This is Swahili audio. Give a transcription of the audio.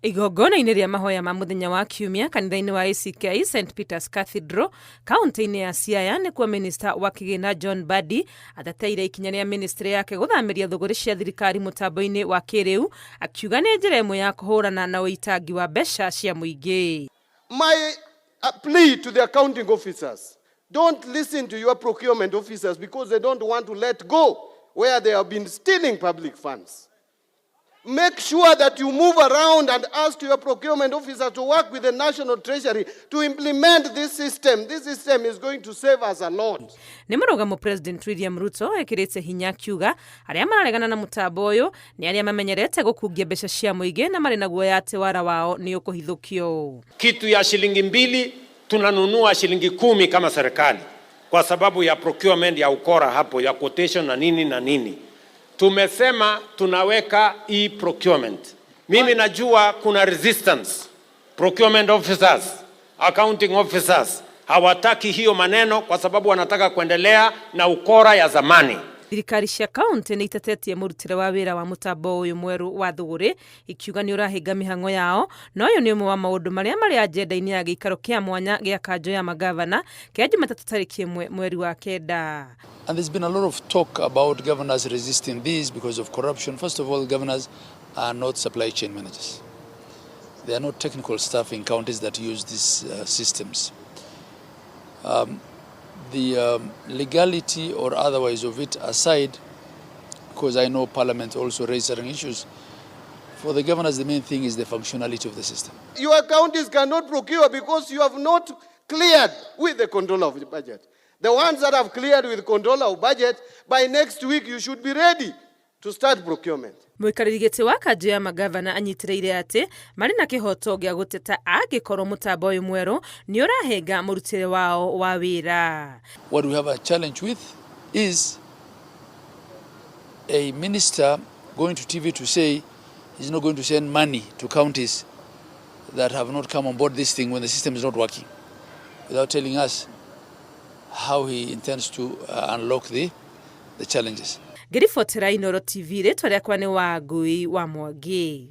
Igongona-inĩ rĩa mahoya ma muthenya wa kiumia kanitha-inĩ wa ACK St Peter's Cathedral kaunti-inĩ ya Siaya nĩkuo minista wa kĩgĩna John Mbadi ateteire ikinya rĩa ministry yake gũthamiria thũgũrĩ cia thirikari mũtambo-inĩ wa kĩrĩu, akiuga nĩ njĩra ĩmwe ya kũhũrana na ũitangi wa mbeca cia mũingĩ. My plea to the accounting officers, don't listen to your procurement officers because they don't want to let go where they have been stealing public funds. Make sure that you move around and ask your procurement officer to work with the National Treasury to implement this system. This system is going to save us a lot. Nĩ mũrũgamo President William Ruto ekĩrĩte hinya kiuga arĩa mararegana na mũtambo ũyũ nĩ arĩa mamenyerete gũkungia mbeca cia mũingĩ na marĩ na guoya atĩ wara wao nĩ ũkũhithũkio. Kitu ya shilingi 2 tunanunua shilingi 10 kama serikali kwa sababu ya procurement ya ukora hapo ya quotation na nini na nini. Tumesema tunaweka procurement. Mimi najua kuna resistance. Procurement officers, accounting officers hawataki hiyo maneno kwa sababu wanataka kuendelea na ukora ya zamani. Thirikari cia kaunti nĩ itetetie mũrutĩre wa wĩra wa mũtambo ũyũ mwerũ wa thũgũrĩ, ikiuga nĩ ũrahinga mĩhang'o yao, no ũyũ nĩ ũmwe wa maũndũ marĩa marĩ ajenda-inĩ ya gĩikaro kĩa mwanya gĩa kanjũ ya magavana kĩa Jumatatũ tarĩki 1 mweri wa kenda. And there's been a lot of talk about governors resisting this because of corruption. First of all, governors are not supply chain managers. They are not technical staff in counties that use these systems. The legality or otherwise of it aside, because I know Parliament also raised certain issues, for the governors the main thing is the functionality of the system. Your counties cannot procure because you have not cleared with the controller of the budget. The ones that have cleared with controller of budget, by next week you should be ready to start procurement. Mũikarĩri gĩtĩ wa kanjũ ya magavana anyitĩrĩire atĩ marĩ na kĩhoto gĩa gũteta angĩkorwo mũtambo ũyũ mwerũ nĩ ũrahenga mũrutĩre wao wa wĩra. What we have a challenge with is a minister going to TV to say he's not going to send money to counties that have not come on board this thing when the system is not working, without telling us how he intends to unlock the challenges. Ngĩribotera Inooro TV rĩtwa rĩakwa nĩ Wangui wa Mwangi.